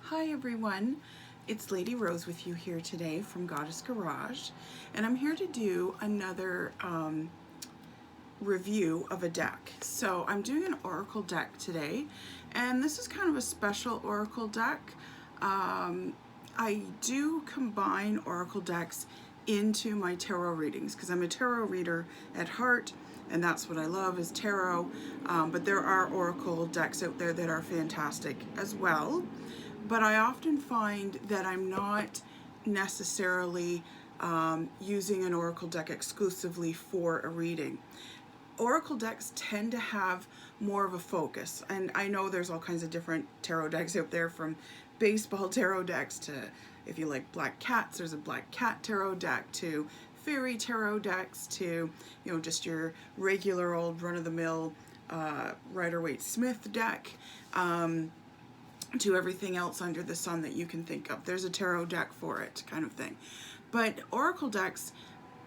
Hi everyone, it's Lady Rose with you here today from Goddess Garage, and I'm here to do another review of a deck. So I'm doing an oracle deck today, and this is kind of a special oracle deck. I do combine oracle decks into my tarot readings because I'm a tarot reader at heart, and that's what I love is tarot, but there are oracle decks out there that are fantastic as well. But I often find that I'm not necessarily using an oracle deck exclusively for a reading. Oracle decks tend to have more of a focus, and I know there's all kinds of different tarot decks out there, from baseball tarot decks to, if you like black cats, there's a black cat tarot deck, to fairy tarot decks, to, you know, just your regular old run-of-the-mill Rider-Waite-Smith deck, to everything else under the sun that you can think of. There's a tarot deck for it, kind of thing. But oracle decks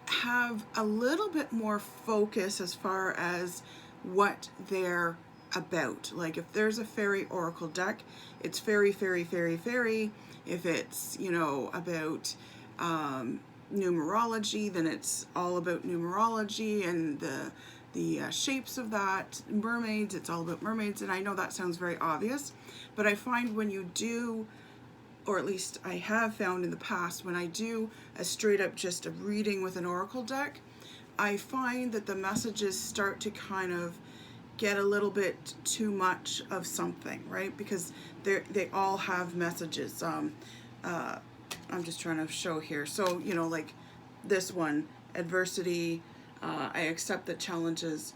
have a little bit more focus as far as what they're about. Like if there's a fairy oracle deck, it's fairy, fairy, fairy, fairy. If it's, you know, about numerology, then it's all about numerology and the shapes of that. Mermaids, it's all about mermaids. And I know that sounds very obvious, but I find when you do, or at least I have found in the past, when I do a straight up just a reading with an oracle deck, I find that the messages start to kind of get a little bit too much of something, right? Because they all have messages. I'm just trying to show here. So, you know, like this one, adversity, I accept that challenges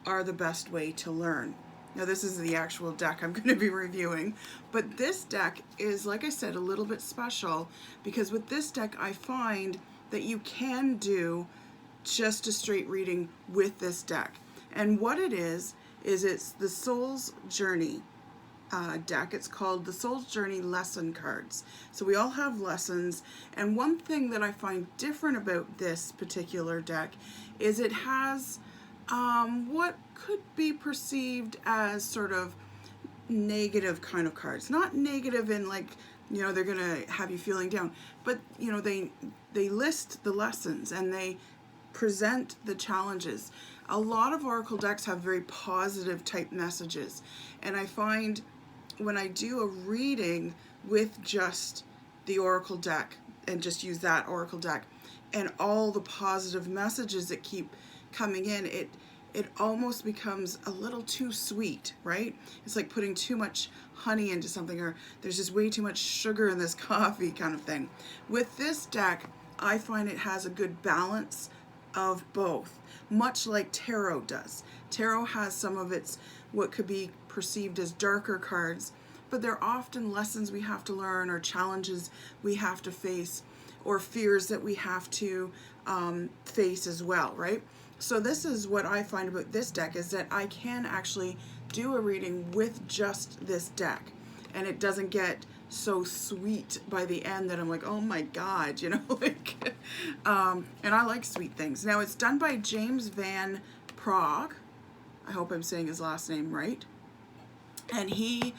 are the best way to learn. Now this is the actual deck I'm going to be reviewing, but this deck is, like I said, a little bit special because with this deck I find that you can do just a straight reading with this deck. And what it is it's the Soul's Journey deck. It's called the Soul's Journey lesson cards. So we all have lessons, and one thing that I find different about this particular deck is it has what could be perceived as sort of negative kind of cards. Not negative in like, you know, they're gonna have you feeling down, but you know, they list the lessons and they present the challenges. A lot of oracle decks have very positive type messages, and I find when I do a reading with just the oracle deck and just use that oracle deck and all the positive messages that keep coming in, it almost becomes a little too sweet, right? It's like putting too much honey into something, or there's just way too much sugar in this coffee kind of thing. With this deck, I find it has a good balance of both, much like tarot does. Tarot has some of its what could be perceived as darker cards, but they're often lessons we have to learn, or challenges we have to face, or fears that we have to face as well, right? So this is what I find about this deck, is that I can actually do a reading with just this deck, and it doesn't get so sweet by the end that I'm like, oh my God, you know, like, and I like sweet things. Now it's done by James Van Praagh. I hope I'm saying his last name right. And he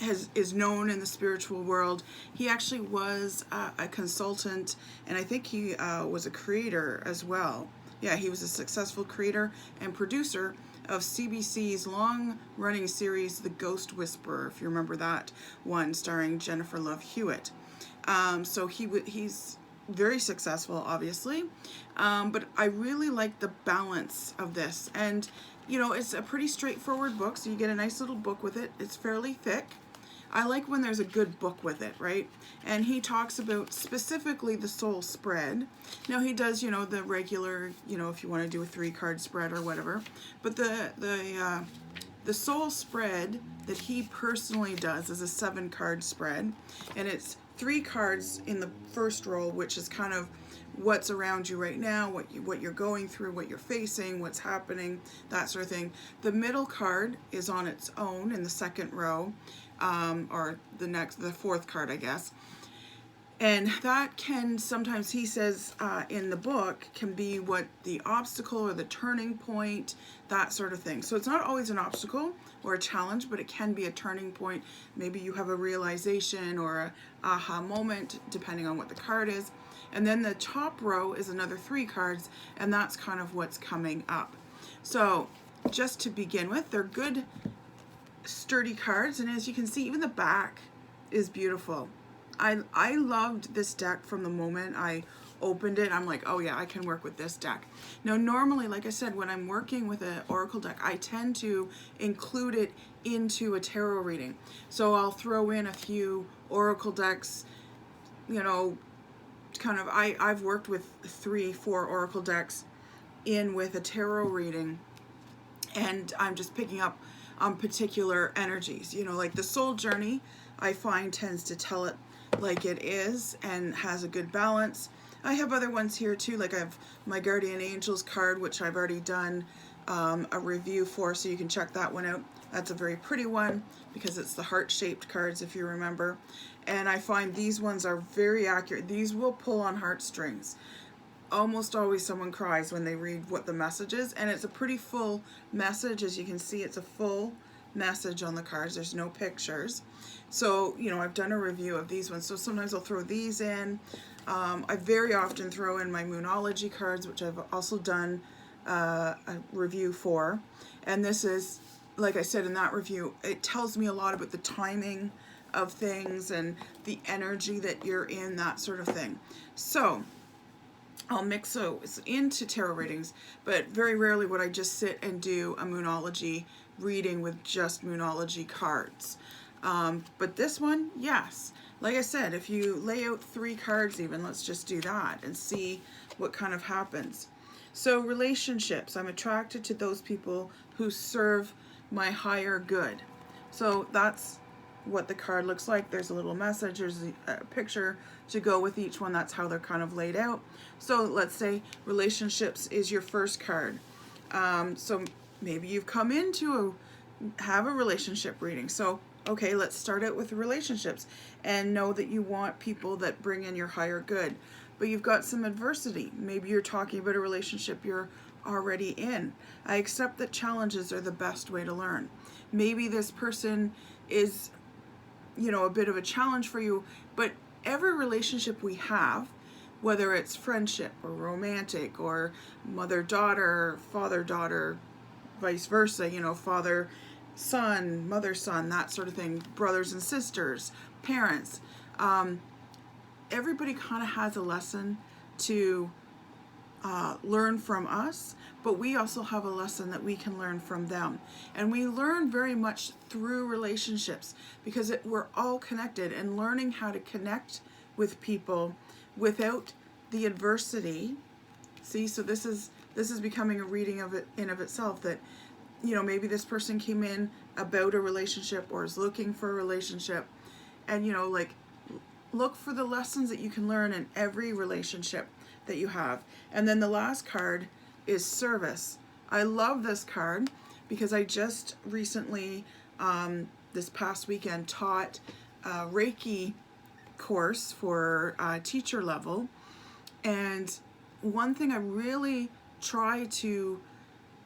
is known in the spiritual world. He actually was a consultant, and I think he was a creator as well. Yeah, he was a successful creator and producer of CBC's long-running series, The Ghost Whisperer, if you remember that one, starring Jennifer Love Hewitt. So he's very successful, obviously, but I really like the balance of this. And, you know, it's a pretty straightforward book, so you get a nice little book with it. It's fairly thick. I like when there's a good book with it, right? And he talks about specifically the soul spread. Now he does, you know, the regular, you know, if you want to do a 3-card spread or whatever. But the soul spread that he personally does is a 7-card spread, and it's 3 cards in the first row, which is kind of what's around you right now, what you're going through, what you're facing, what's happening, that sort of thing. The middle card is on its own in the second row, or the 4th card, I guess. And that can sometimes, he says in the book, can be what the obstacle or the turning point, that sort of thing. So it's not always an obstacle, or a challenge, but it can be a turning point. Maybe you have a realization or a aha moment, depending on what the card is. And then the top row is another 3 cards, and that's kind of what's coming up. So just to begin with, they're good, sturdy cards, and as you can see, even the back is beautiful. I loved this deck from the moment I opened it. I'm like, oh yeah, I can work with this deck. Now normally, like I said, when I'm working with an oracle deck, I tend to include it into a tarot reading. So I'll throw in a few oracle decks, you know, kind of, I've worked with 3, 4 oracle decks in with a tarot reading, and I'm just picking up on particular energies. You know, like the soul journey, I find tends to tell it like it is and has a good balance. I have other ones here too, like I have my Guardian Angels card, which I've already done a review for, so you can check that one out. That's a very pretty one because it's the heart-shaped cards, if you remember. And I find these ones are very accurate. These will pull on heartstrings. Almost always someone cries when they read what the message is, and it's a pretty full message. As you can see, it's a full message on the cards. There's no pictures. So, you know, I've done a review of these ones, so sometimes I'll throw these in. I very often throw in my Moonology cards, which I've also done a review for. And this is, like I said in that review, it tells me a lot about the timing of things and the energy that you're in, that sort of thing. So I'll mix those into tarot readings, but very rarely would I just sit and do a Moonology reading with just Moonology cards. But this one, yes. Like I said, if you lay out 3 cards even, let's just do that and see what kind of happens. So relationships, I'm attracted to those people who serve my higher good. So that's what the card looks like. There's a little message, there's a picture to go with each one. That's how they're kind of laid out. So let's say relationships is your first card. So maybe you've come in to have a relationship reading. So okay, let's start out with relationships and know that you want people that bring in your higher good. But you've got some adversity. Maybe you're talking about a relationship you're already in. I accept that challenges are the best way to learn. Maybe this person is, you know, a bit of a challenge for you, but every relationship we have, whether it's friendship or romantic or mother-daughter, father-daughter, vice versa, you know, father-son, mother-son, that sort of thing, brothers and sisters, parents, everybody kind of has a lesson to learn from us, but we also have a lesson that we can learn from them. And we learn very much through relationships because we're all connected, and learning how to connect with people without the adversity. See, so this is becoming a reading of it in of itself, that, you know, maybe this person came in about a relationship or is looking for a relationship, and, you know, like, look for the lessons that you can learn in every relationship that you have. And then the last card is service. I love this card because I just recently, this past weekend, taught a Reiki course for teacher level. And one thing I really try to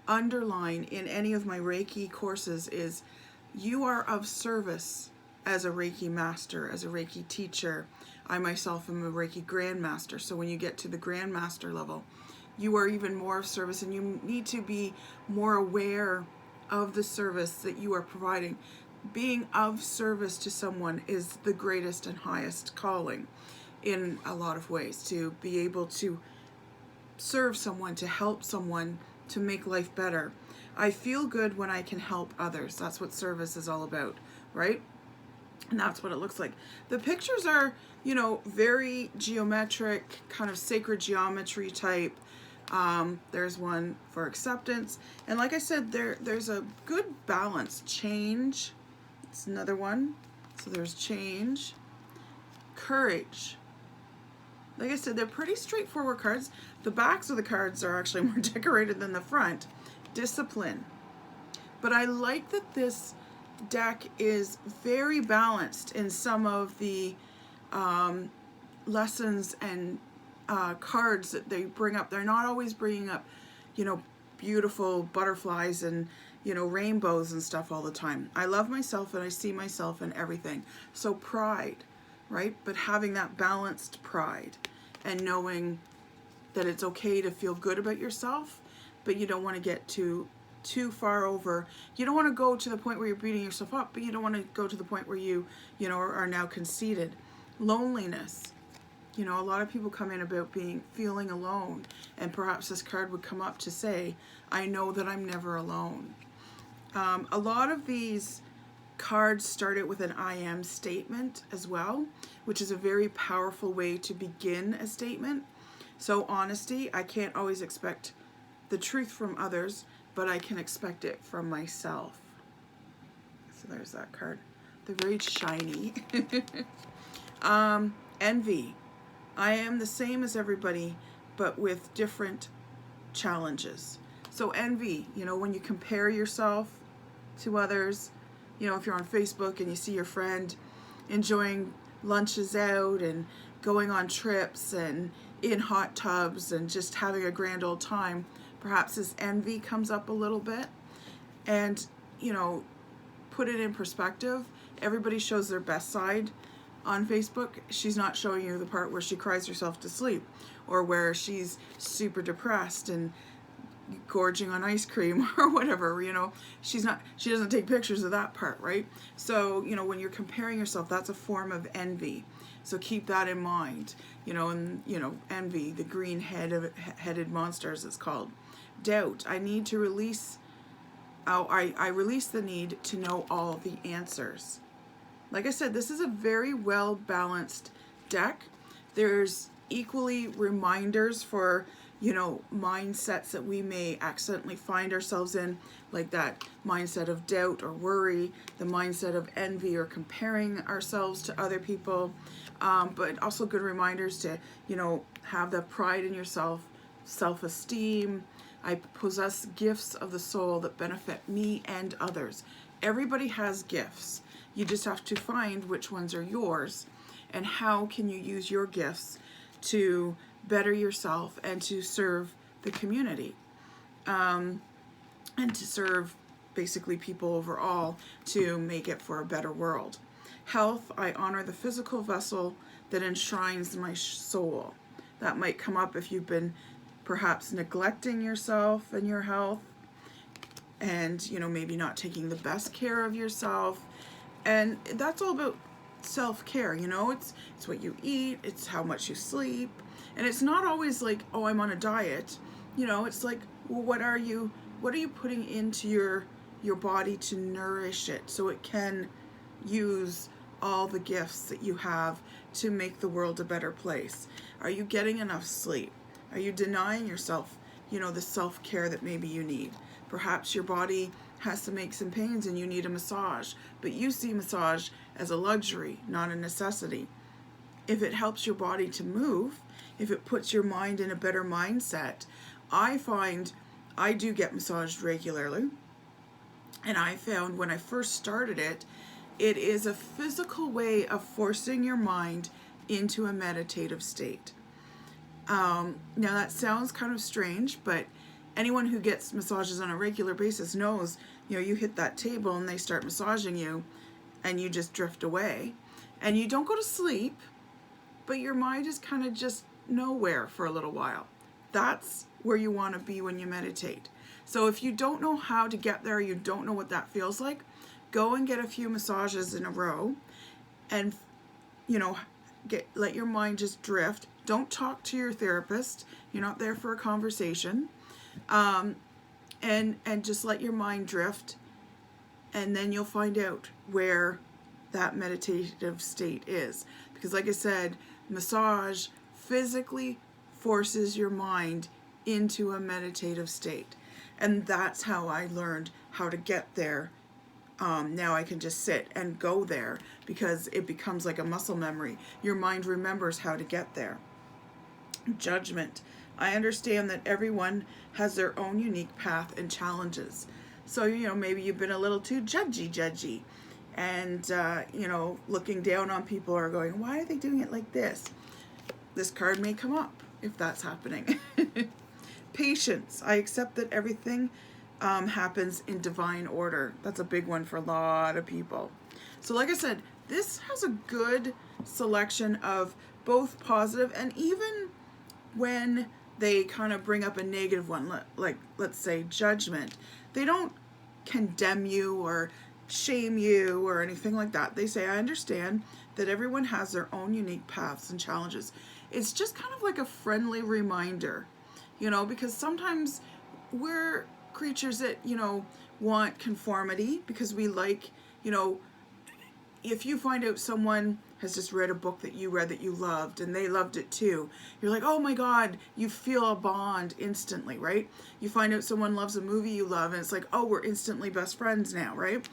underline in any of my Reiki courses is you are of service as a Reiki master, as a Reiki teacher. I myself am a Reiki grandmaster, so when you get to the grandmaster level, you are even more of service, and you need to be more aware of the service that you are providing. Being of service to someone is the greatest and highest calling in a lot of ways, to be able to serve someone, to help someone, to make life better. I feel good when I can help others. That's what service is all about, right? And that's what it looks like. The pictures are, you know, very geometric, kind of sacred geometry type. There's one for acceptance. And like I said, there's a good balance. Change. It's another one. So there's change. Courage. Like I said, they're pretty straightforward cards. The backs of the cards are actually more decorated than the front. Discipline. But I like that this deck is very balanced in some of the lessons and cards that they bring up. They're not always bringing up, you know, beautiful butterflies and, you know, rainbows and stuff all the time. I love myself and I see myself in everything. So pride, right? But having that balanced pride and knowing that it's okay to feel good about yourself, but you don't want to get too far over. You don't want to go to the point where you're beating yourself up, but you don't want to go to the point where you know, are now conceited. Loneliness. You know, a lot of people come in about feeling alone, and perhaps this card would come up to say, I know that I'm never alone. A lot of these cards start out with an I am statement as well, which is a very powerful way to begin a statement. So honesty, I can't always expect the truth from others, but I can expect it from myself. So there's that card. They're very shiny. Envy. I am the same as everybody, but with different challenges. So envy, you know, when you compare yourself to others, you know, if you're on Facebook and you see your friend enjoying lunches out and going on trips and in hot tubs and just having a grand old time, perhaps this envy comes up a little bit. And, you know, put it in perspective. Everybody shows their best side on Facebook. She's not showing you the part where she cries herself to sleep, or where she's super depressed and gorging on ice cream or whatever, you know. She doesn't take pictures of that part, right? So, you know, when you're comparing yourself, that's a form of envy. So keep that in mind, you know. And, you know, envy, the green headed monster, as it's called. Doubt. I need to release, I release the need to know all the answers. Like I said, this is a very well balanced deck. There's equally reminders for, you know, mindsets that we may accidentally find ourselves in, like that mindset of doubt or worry, the mindset of envy or comparing ourselves to other people, but also good reminders to, you know, have the pride in yourself, self-esteem. I possess gifts of the soul that benefit me and others. Everybody has gifts. You just have to find which ones are yours, and how can you use your gifts to better yourself and to serve the community, and to serve basically people overall, to make it for a better world. Health, I honor the physical vessel that enshrines my soul. That might come up if you've been perhaps neglecting yourself and your health, and, you know, maybe not taking the best care of yourself. And that's all about self-care, you know. It's what you eat, it's how much you sleep. And it's not always like, oh, I'm on a diet. You know, it's like, well, what are you putting into your body to nourish it so it can use all the gifts that you have to make the world a better place? Are you getting enough sleep? Are you denying yourself, you know, the self-care that maybe you need? Perhaps your body has some aches and pains and you need a massage, but you see massage as a luxury, not a necessity. If it helps your body to move, if it puts your mind in a better mindset, I find I do get massaged regularly, and I found when I first started it, it is a physical way of forcing your mind into a meditative state. Now that sounds kind of strange, but anyone who gets massages on a regular basis knows, you know, you hit that table and they start massaging you and you just drift away. And you don't go to sleep, but your mind is kind of just nowhere for a little while. That's where you want to be when you meditate. So if you don't know how to get there, you don't know what that feels like, go and get a few massages in a row and, you know, let your mind just drift. Don't talk to your therapist. You're not there for a conversation. And just let your mind drift, and then you'll find out where that meditative state is. Because like I said, massage physically forces your mind into a meditative state. And that's how I learned how to get there. Now I can just sit and go there because it becomes like a muscle memory. Your mind remembers how to get there. Judgment. I understand that everyone has their own unique path and challenges. So, you know, maybe you've been a little too judgy, and, you know, looking down on people or going, why are they doing it like this? This card may come up if that's happening. Patience. I accept that everything happens in divine order. That's a big one for a lot of people. So like I said, this has a good selection of both positive, and even when they kind of bring up a negative one, like let's say judgment, they don't condemn you or shame you or anything like that. They say, I understand that everyone has their own unique paths and challenges. It's just kind of like a friendly reminder, you know, because sometimes we're creatures that, you know, want conformity because we like, you know, if you find out someone has just read a book that you read that you loved and they loved it too, you're like, oh my God, you feel a bond instantly, right? You find out someone loves a movie you love and it's like, oh, we're instantly best friends now, right?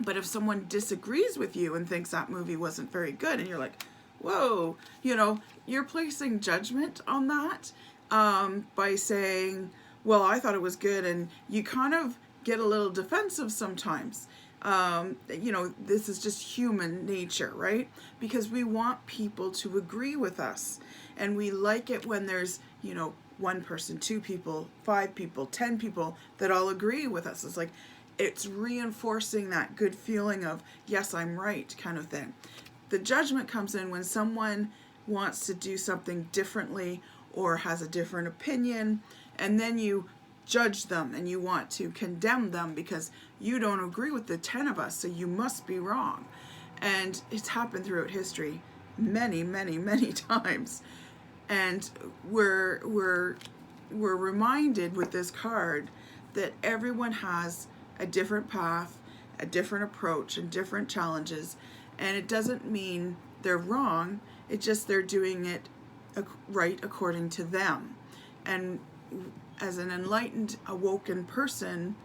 But if someone disagrees with you and thinks that movie wasn't very good and you're like, whoa, you know, you're placing judgment on that by saying, well, I thought it was good, and you kind of get a little defensive sometimes. You know, this is just human nature, right? Because we want people to agree with us, and we like it when there's, you know, one person, two people, 5 people, 10 people that all agree with us. It's like, it's reinforcing that good feeling of, yes, I'm right kind of thing. The judgment comes in when someone wants to do something differently or has a different opinion, and then you judge them and you want to condemn them because you don't agree with the 10 of us, so you must be wrong. And it's happened throughout history many, many, many times. And we're reminded with this card that everyone has a different path, a different approach, and different challenges. And it doesn't mean they're wrong, it's just they're doing it right according to them. And as an enlightened, awoken person,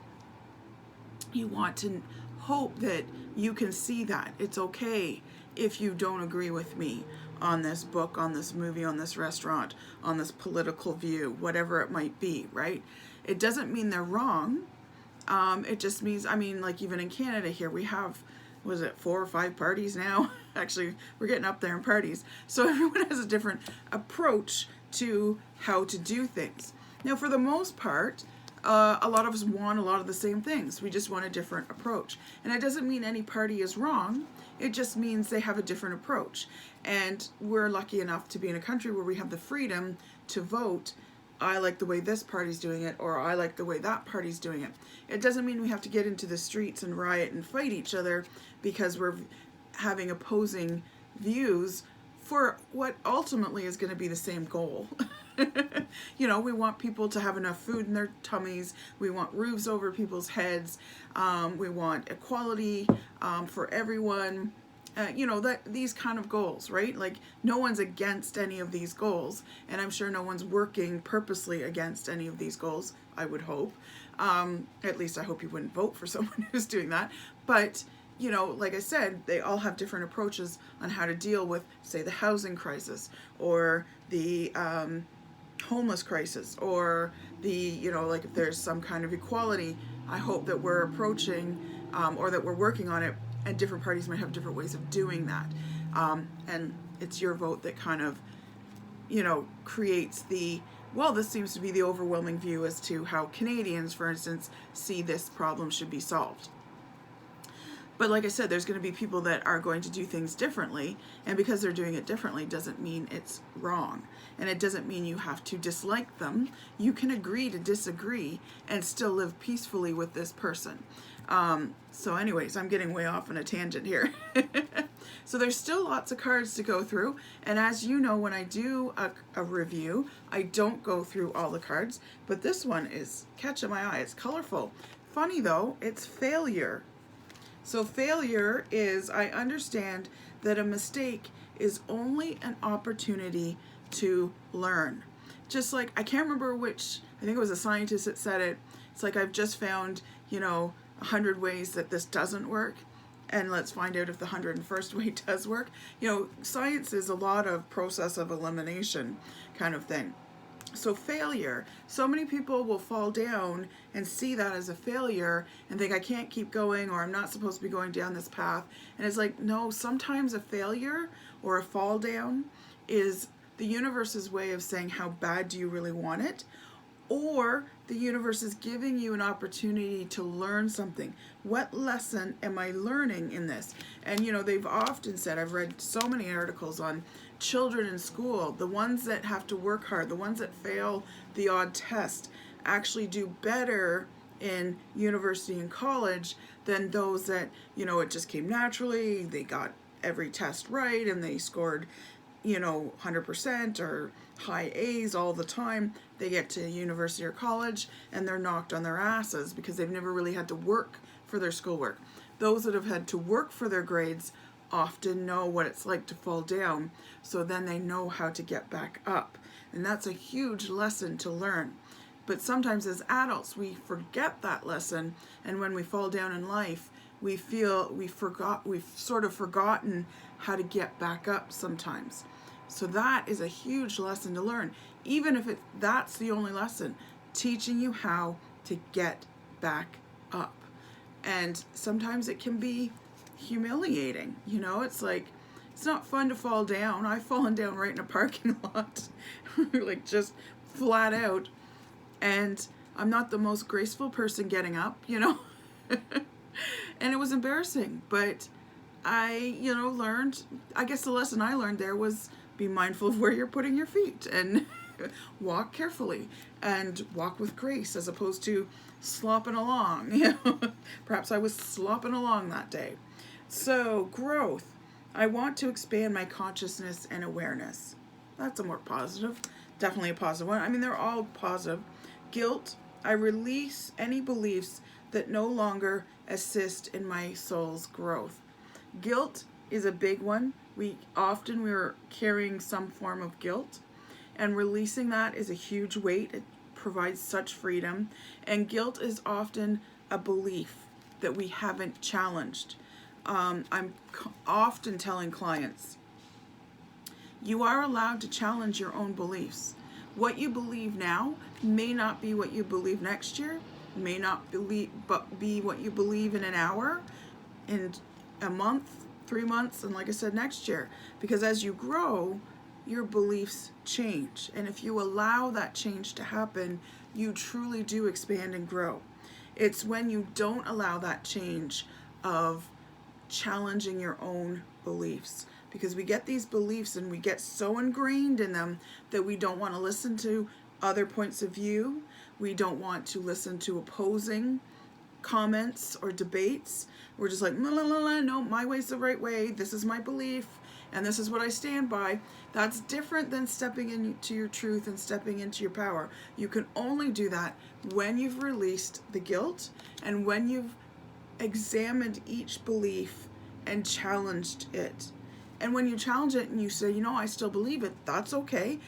you want to hope that you can see that it's okay if you don't agree with me on this book, on this movie, on this restaurant, on this political view, whatever it might be, right? It doesn't mean they're wrong. It just means, I mean, like even in Canada here, we have, was it 4 or 5 parties now? Actually, we're getting up there in parties. So everyone has a different approach to how to do things. Now, for the most part, a lot of us want a lot of the same things. We just want a different approach. And it doesn't mean any party is wrong. It just means they have a different approach. And we're lucky enough to be in a country where we have the freedom to vote. I like the way this party's doing it, or I like the way that party's doing it. It doesn't mean we have to get into the streets and riot and fight each other because we're having opposing views for what ultimately is going to be the same goal. You know, we want people to have enough food in their tummies. We want roofs over people's heads. We want equality for everyone. You know, these kind of goals, right? Like, no one's against any of these goals, and I'm sure no one's working purposely against any of these goals, I would hope. At least I hope you wouldn't vote for someone who's doing that. But, you know, like I said, they all have different approaches on how to deal with, say, the housing crisis, or the homeless crisis, or the, you know, like if there's some kind of equality. I hope that we're approaching or that we're working on it, and different parties might have different ways of doing that. And it's your vote that kind of, you know, creates the, well, this seems to be the overwhelming view as to how Canadians, for instance, see this problem should be solved. But like I said, there's going to be people that are going to do things differently, and because they're doing it differently doesn't mean it's wrong. And it doesn't mean you have to dislike them. You can agree to disagree and still live peacefully with this person. So anyways, I'm getting way off on a tangent here. So there's still lots of cards to go through. And as you know, when I do a review, I don't go through all the cards. But this one is catching my eye. It's colorful. Funny though, it's failure. So failure is, I understand that a mistake is only an opportunity to learn. Just like, I can't remember which, I think it was a scientist that said it. It's like, I've just found, you know, 100 ways that this doesn't work, and let's find out if the 101st way does work. You know, science is a lot of process of elimination kind of thing. So failure, so many people will fall down and see that as a failure and think I can't keep going, or I'm not supposed to be going down this path. And it's like, no, sometimes a failure or a fall down is the universe's way of saying, how bad do you really want it? Or the universe is giving you an opportunity to learn something. What lesson am I learning in this? And you know, they've often said, I've read so many articles on children in school, the ones that have to work hard, the ones that fail the odd test, actually do better in university and college than those that, you know, it just came naturally, they got every test right and they scored, you know, 100% or high A's all the time. They get to university or college and they're knocked on their asses because they've never really had to work for their schoolwork. Those that have had to work for their grades often know what it's like to fall down, so then they know how to get back up. And that's a huge lesson to learn. But sometimes as adults, we forget that lesson, and when we fall down in life, we feel we've sort of forgotten how to get back up sometimes. So that is a huge lesson to learn, even if that's the only lesson, teaching you how to get back up. And sometimes it can be humiliating, you know, it's like, it's not fun to fall down. I've fallen down right in a parking lot, like just flat out. And I'm not the most graceful person getting up, you know, and it was embarrassing, but I, you know, learned, I guess the lesson I learned there was be mindful of where you're putting your feet and walk carefully and walk with grace as opposed to slopping along. You know, perhaps I was slopping along that day. So growth, I want to expand my consciousness and awareness. That's a more positive, definitely a positive one. I mean, they're all positive. Guilt, I release any beliefs that no longer assist in my soul's growth. Guilt is a big one. We're carrying some form of guilt, and releasing that is a huge weight. It provides such freedom. And guilt is often a belief that we haven't challenged. I'm often telling clients, you are allowed to challenge your own beliefs. What you believe now may not be what you believe next year, may not be what you believe in an hour, in a month, 3 months, and like I said, next year. Because as you grow, your beliefs change. And if you allow that change to happen, you truly do expand and grow. It's when you don't allow that change of challenging your own beliefs, because we get these beliefs and we get so ingrained in them that we don't want to listen to other points of view. We don't want to listen to opposing comments or debates. We're just like, la, la, la, la, no, my way's the right way. This is my belief and this is what I stand by. That's different than stepping into your truth and stepping into your power. You can only do that when you've released the guilt and when you've examined each belief and challenged it. And when you challenge it and you say, you know, I still believe it, that's okay.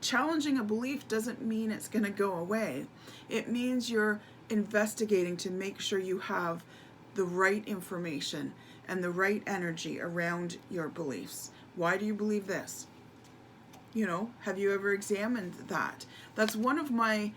Challenging a belief doesn't mean it's going to go away. It means you're investigating to make sure you have the right information and the right energy around your beliefs. Why do you believe this? You know, have you ever examined that? That's one of my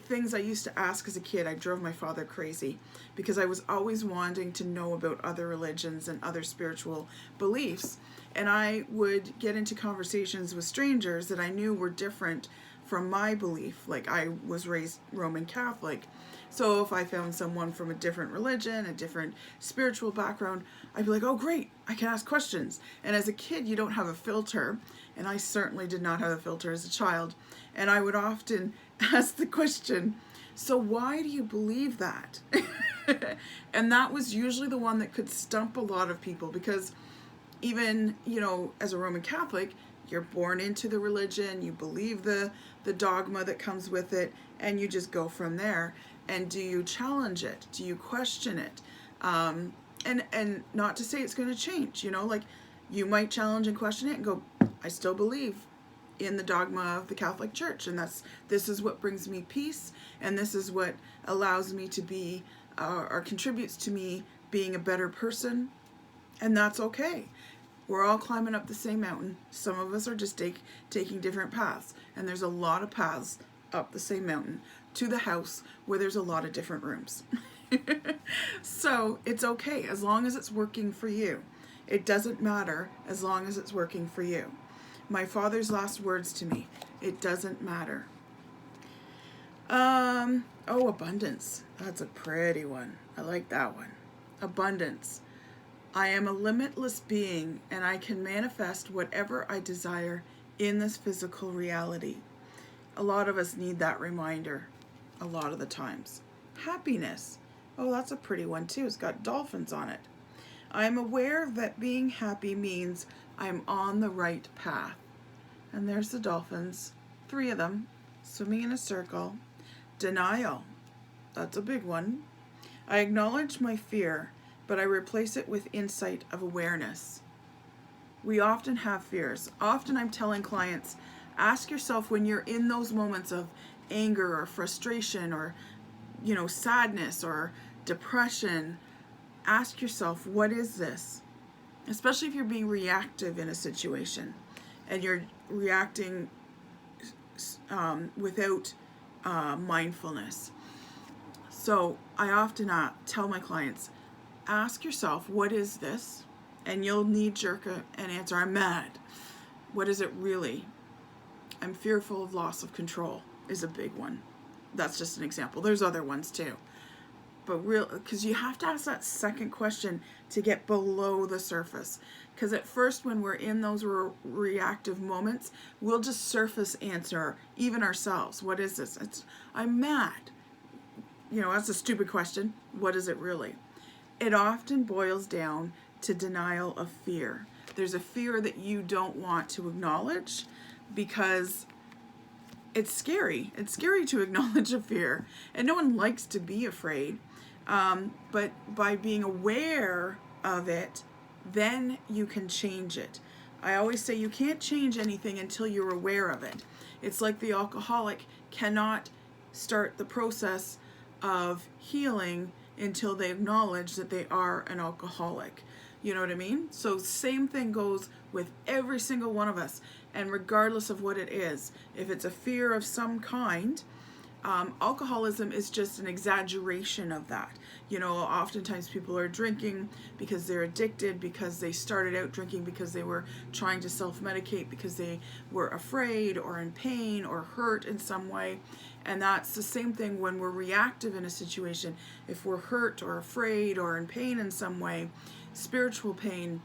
things I used to ask as a kid. I drove my father crazy because I was always wanting to know about other religions and other spiritual beliefs. And I would get into conversations with strangers that I knew were different from my belief. Like, I was raised Roman Catholic. So if I found someone from a different religion, a different spiritual background, I'd be like, oh great, I can ask questions. And as a kid, you don't have a filter. And I certainly did not have a filter as a child. And I would often ask the question, so why do you believe that? And that was usually the one that could stump a lot of people, because even, you know, as a Roman Catholic, you're born into the religion, you believe the dogma that comes with it, and you just go from there. And do you challenge it? Do you question it? And not to say it's going to change, you know, like you might challenge and question it and go, I still believe in the dogma of the Catholic Church, and this is what brings me peace, and this is what allows me to be or contributes to me being a better person, and that's okay. We're all climbing up the same mountain. Some of us are just taking different paths, and there's a lot of paths up the same mountain to the house where there's a lot of different rooms. So it's okay as long as it's working for you. It doesn't matter as long as it's working for you. My father's last words to me, it doesn't matter. Oh, abundance. That's a pretty one. I like that one. Abundance. I am a limitless being and I can manifest whatever I desire in this physical reality. A lot of us need that reminder a lot of the times. Happiness. Oh, that's a pretty one too. It's got dolphins on it. I am aware that being happy means I'm on the right path. And there's the dolphins, 3 of them, swimming in a circle. Denial. That's a big one. I acknowledge my fear, but I replace it with insight of awareness. We often have fears. Often I'm telling clients, ask yourself when you're in those moments of anger or frustration or, sadness or depression, ask yourself, what is this? Especially if you're being reactive in a situation and you're reacting without mindfulness. So I often tell my clients, ask yourself, what is this? And you'll knee-jerk an answer, I'm mad. What is it really? I'm fearful of loss of control is a big one. That's just an example. There's other ones too. But because you have to ask that second question to get below the surface. Because at first when we're in those reactive moments, we'll just surface answer, even ourselves. What is this? I'm mad. That's a stupid question. What is it really? It often boils down to denial of fear. There's a fear that you don't want to acknowledge because it's scary. It's scary to acknowledge a fear. And no one likes to be afraid. But by being aware of it, then you can change it. I always say you can't change anything until you're aware of it. It's like the alcoholic cannot start the process of healing until they acknowledge that they are an alcoholic. You know what I mean? So same thing goes with every single one of us. And regardless of what it is, if it's a fear of some kind, alcoholism is just an exaggeration of that. Oftentimes people are drinking because they're addicted, because they started out drinking because they were trying to self-medicate, because they were afraid or in pain or hurt in some way. And that's the same thing when we're reactive in a situation. If we're hurt or afraid or in pain in some way, spiritual pain,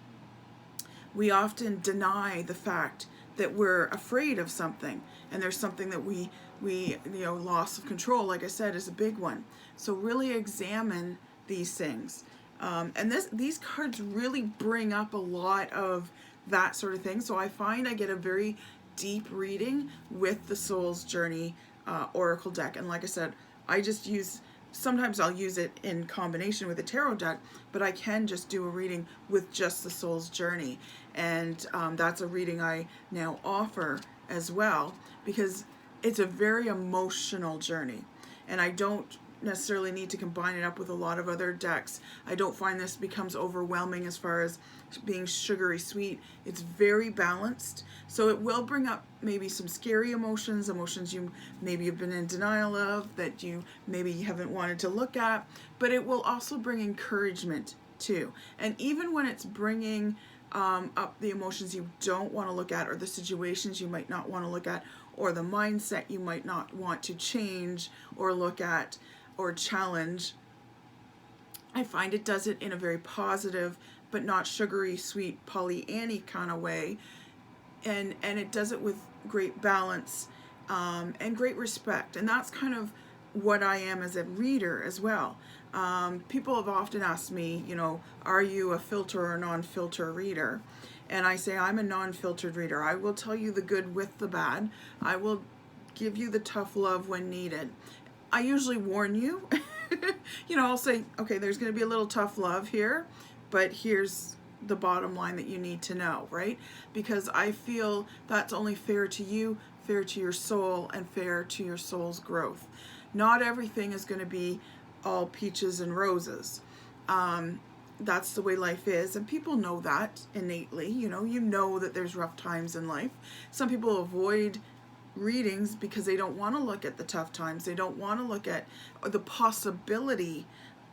we often deny the fact that we're afraid of something. And there's something that we loss of control, like I said, is a big one. So really examine these things. And these cards really bring up a lot of that sort of thing. So I find I get a very deep reading with the Soul's Journey Oracle deck. And like I said, sometimes I'll use it in combination with a tarot deck, but I can just do a reading with just the Soul's Journey. And that's a reading I now offer as well, because it's a very emotional journey. And I don't necessarily need to combine it up with a lot of other decks. I don't find this becomes overwhelming as far as being sugary sweet. It's very balanced. So it will bring up maybe some scary emotions you maybe have been in denial of, that you maybe haven't wanted to look at, but it will also bring encouragement too. And even when it's bringing up the emotions you don't want to look at, or the situations you might not want to look at, or the mindset you might not want to change or look at or challenge, I find it does it in a very positive but not sugary sweet Pollyanny kind of way, and it does it with great balance and great respect. And that's kind of what I am as a reader as well. People have often asked me, are you a filter or non-filter reader? And I say I'm a non-filtered reader. I will tell you the good with the bad. I will give you the tough love when needed. I usually warn you. I'll say, okay, there's going to be a little tough love here, but here's the bottom line that you need to know, right? Because I feel that's only fair to you, fair to your soul, and fair to your soul's growth. Not everything is going to be all peaches and roses. That's the way life is, and people know that innately. You know that there's rough times in life. Some people avoid readings because they don't want to look at the tough times. They don't want to look at the possibility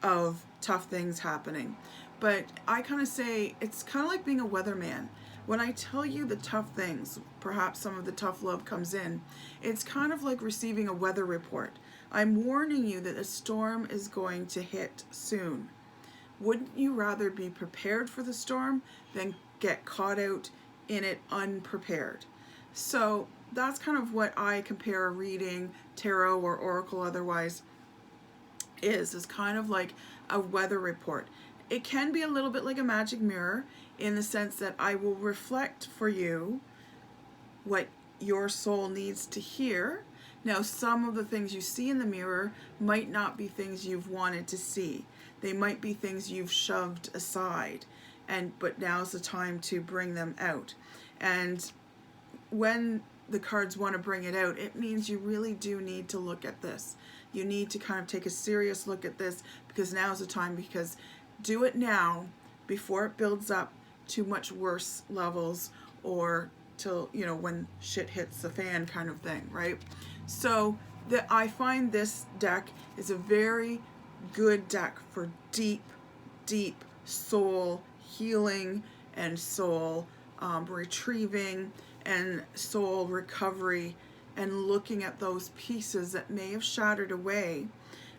of tough things happening. But I kind of say it's kind of like being a weatherman. When I tell you the tough things, perhaps some of the tough love comes in, it's kind of like receiving a weather report. I'm warning you that a storm is going to hit soon. Wouldn't you rather be prepared for the storm than get caught out in it unprepared? So that's kind of what I compare a reading, tarot or oracle otherwise, is kind of like a weather report. It can be a little bit like a magic mirror in the sense that I will reflect for you what your soul needs to hear. Now, some of the things you see in the mirror might not be things you've wanted to see. They might be things you've shoved aside, but now's the time to bring them out. And when the cards want to bring it out, it means you really do need to look at this. You need to kind of take a serious look at this, because now's the time, because do it now before it builds up to much worse levels, or till, you know, when shit hits the fan kind of thing, right? So I find this deck is a very good deck for deep soul healing and soul retrieving and soul recovery, and looking at those pieces that may have shattered away.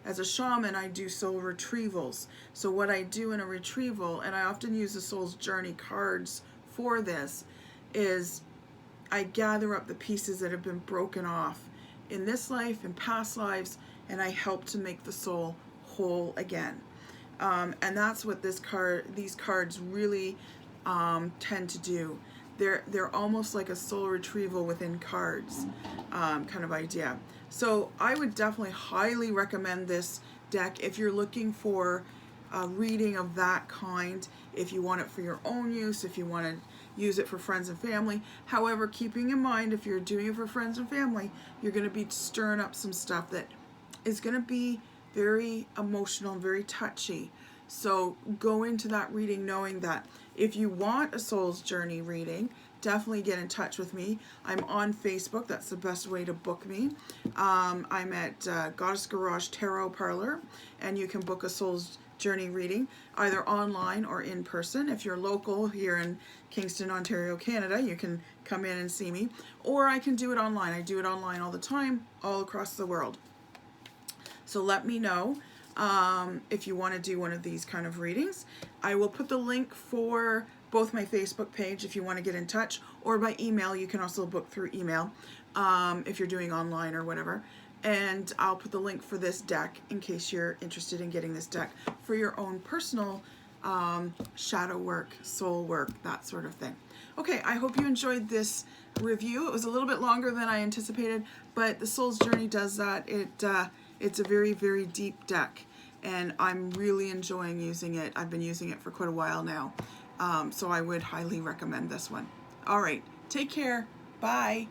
As a shaman, I do soul retrievals. So what I do in a retrieval, and I often use the Soul's Journey cards for this, is I gather up the pieces that have been broken off in this life, in past lives, and I help to make the soul whole again. And that's what these cards really tend to do. They're almost like a soul retrieval within cards kind of idea. So I would definitely highly recommend this deck if you're looking for a reading of that kind, if you want it for your own use, if you want to use it for friends and family. However, keeping in mind, if you're doing it for friends and family, you're going to be stirring up some stuff that is going to be very emotional and very touchy. So go into that reading knowing that. If you want a Soul's Journey reading, definitely get in touch with me. I'm on Facebook. That's the best way to book me. I'm at Goddess Garage Tarot Parlor, and you can book a Soul's Journey reading either online or in person. If you're local here in Kingston, Ontario, Canada, you can come in and see me, or I can do it online. I do it online all the time, all across the world. So let me know if you want to do one of these kind of readings. I will put the link for both my Facebook page if you want to get in touch, or by email. You can also book through email if you're doing online or whatever. And I'll put the link for this deck in case you're interested in getting this deck for your own personal shadow work, soul work, that sort of thing. Okay, I hope you enjoyed this review. It was a little bit longer than I anticipated, but the Soul's Journey does that. It's a very, very deep deck, and I'm really enjoying using it. I've been using it for quite a while now, so I would highly recommend this one. All right, take care. Bye.